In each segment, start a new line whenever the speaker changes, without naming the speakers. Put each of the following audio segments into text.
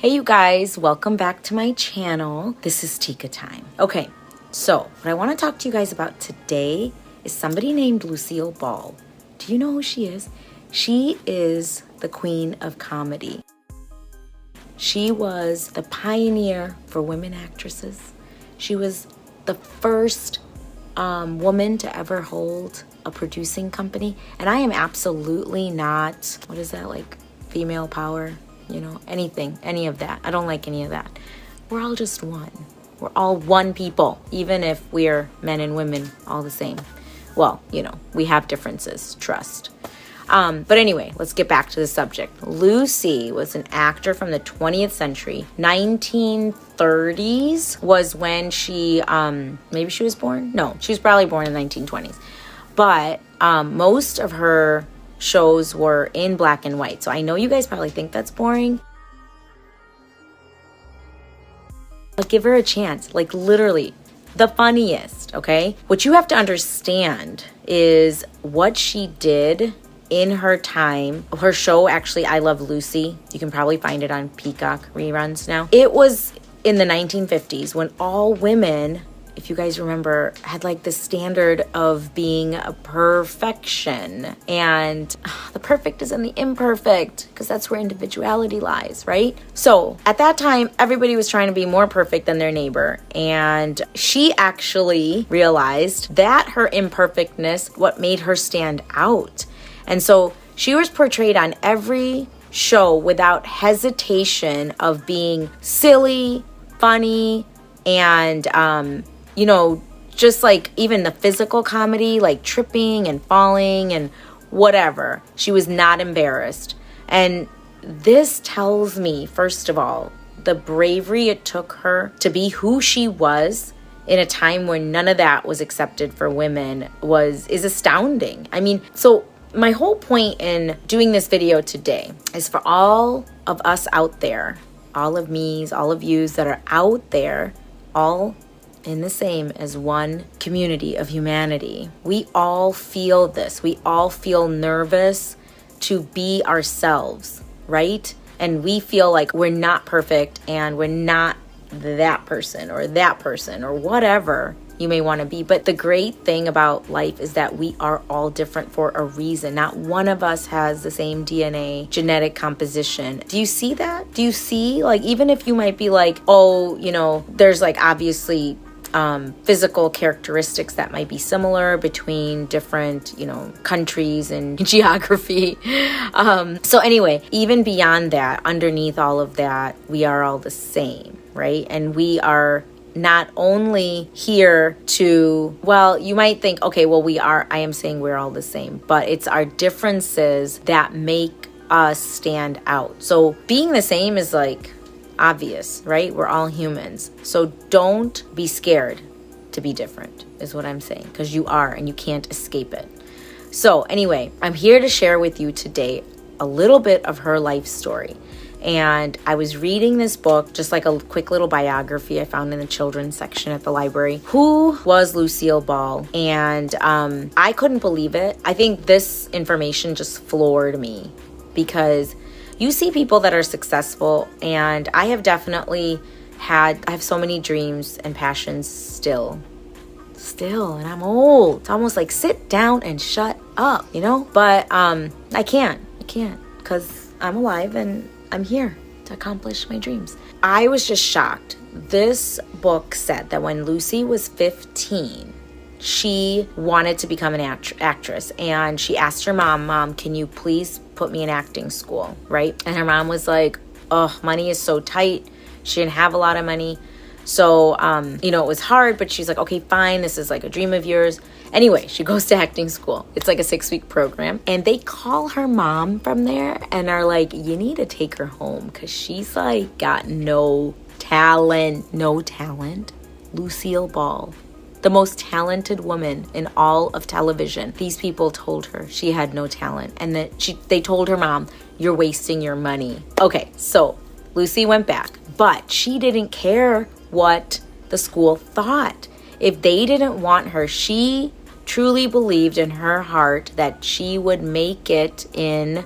Hey you guys, welcome back to my channel. This is TikaTime. Okay, so what I want to talk to you guys about today is somebody named Lucille Ball. Do you know who she is? She is the queen of comedy. She was the pioneer for women actresses. She was the first woman to ever hold a producing company. And I am absolutely not, what is that, like female power? You know, anything, any of that. I don't like any of that. We're all just one. We're all one people, even if we're men and women all the same. Well, you know, we have differences, trust. But anyway, let's get back to the subject. Lucy was an actor from the 20th century. 1930s was when she, maybe she was born? No, she was probably born in the 1920s. But most of her shows were in black and white. So I know you guys probably think that's boring, but give her a chance. Like literally the funniest, okay? What you have to understand is what she did in her time. Her show, actually, I Love Lucy. You can probably find it on Peacock reruns now. It was in the 1950s when all women, if you guys remember, had like the standard of being a perfection. And the perfect is in the imperfect, because that's where individuality lies, right? So at that time, everybody was trying to be more perfect than their neighbor. And she actually realized that her imperfectness, what made her stand out. And so she was portrayed on every show without hesitation of being silly, funny, and you know, just like even the physical comedy, like tripping and falling and whatever. She was not embarrassed. And this tells me, first of all, the bravery it took her to be who she was in a time when none of that was accepted for women is astounding. I mean, so my whole point in doing this video today is for all of us out there, all of me's, all of you's that are out there, all in the same as one community of humanity. We all feel this. We all feel nervous to be ourselves, right? And we feel like we're not perfect and we're not that person or whatever you may want to be. But the great thing about life is that we are all different for a reason. Not one of us has the same DNA, genetic composition. Do you see that? Do you see, like, even if you might be like, oh, you know, there's like obviously physical characteristics that might be similar between different, you know, countries and geography. So anyway, even beyond that, underneath all of that, we are all the same, right? And we are not only here to, well, you might think, okay, well, I am saying we're all the same, but it's our differences that make us stand out. So being the same is like obvious, right? We're all humans. So don't be scared to be different, is what I'm saying, because you are and you can't escape it. So anyway, I'm here to share with you today a little bit of her life story. And I was reading this book, just like a quick little biography I found in the children's section at the library. Who was Lucille Ball? And I couldn't believe it. I think this information just floored me, because you see people that are successful, and I have definitely I have so many dreams and passions still, and I'm old. It's almost like sit down and shut up, you know? But I can't, because I'm alive and I'm here to accomplish my dreams. I was just shocked. This book said that when Lucy was 15, she wanted to become an actress, and she asked her mom, can you please put me in acting school, right? And her mom was like, oh, money is so tight. She didn't have a lot of money. So, you know, it was hard, but she's like, okay, fine. This is like a dream of yours. Anyway, she goes to acting school. It's like a 6-week program. And they call her mom from there and are like, you need to take her home, because she's like got no talent. Lucille Ball, the most talented woman in all of television. These people told her she had no talent, and that they told her mom, you're wasting your money. Okay, so Lucy went back, but she didn't care what the school thought. If they didn't want her, she truly believed in her heart that she would make it in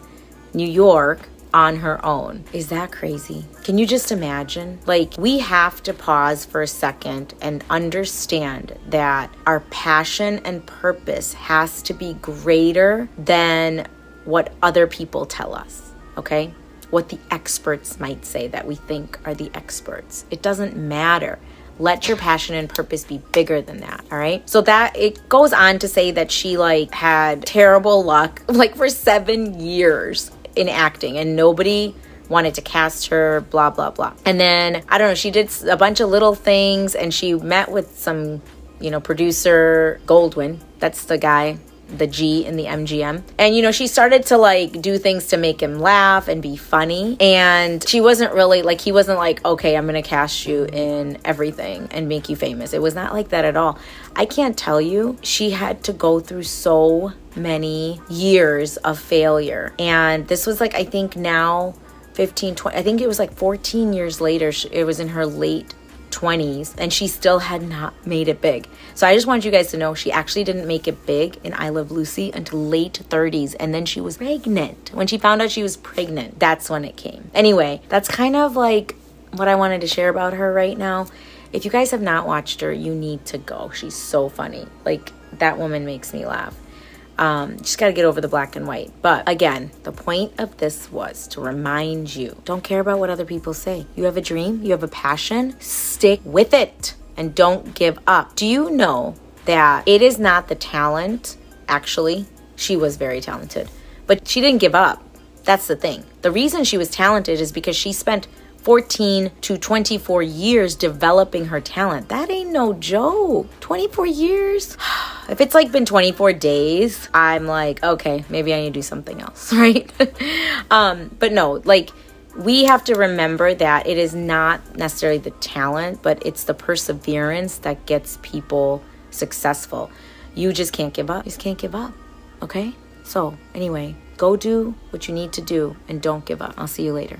New York on her own. Is that crazy? Can you just imagine? Like, we have to pause for a second and understand that our passion and purpose has to be greater than what other people tell us, okay? What the experts might say that we think are the experts. It doesn't matter. Let your passion and purpose be bigger than that, all right? So that it goes on to say that she like had terrible luck like for 7 years in acting, and nobody wanted to cast her, blah, blah, blah. And then, I don't know, she did a bunch of little things, and she met with some, producer Goldwyn. That's the guy, the G in the MGM. And, she started to like do things to make him laugh and be funny. And she wasn't really like, he wasn't like, okay, I'm going to cast you in everything and make you famous. It was not like that at all. I can't tell you, she had to go through so many years of failure. And this was like, I think now 15, 20, I think it was like 14 years later. It was in her late 20s, and she still had not made it big. So I just want you guys to know she actually didn't make it big in I Love Lucy until late 30s, and then she was pregnant. When she found out she was pregnant, that's when it came. Anyway, that's kind of like what I wanted to share about her right now. If you guys have not watched her, you need to go. She's so funny. Like, that woman makes me laugh. Just got to get over the black and white. But again, the point of this was to remind you, don't care about what other people say. You have a dream, you have a passion, stick with it and don't give up. Do you know that it is not the talent? Actually, she was very talented, but she didn't give up. That's the thing. The reason she was talented is because she spent 14 to 24 years developing her talent. That ain't no joke. 24 years? If it's like been 24 days, I'm like, okay, maybe I need to do something else, right? But no, like, we have to remember that it is not necessarily the talent, but it's the perseverance that gets people successful. You just can't give up. You just can't give up, okay? So anyway, go do what you need to do and don't give up. I'll see you later.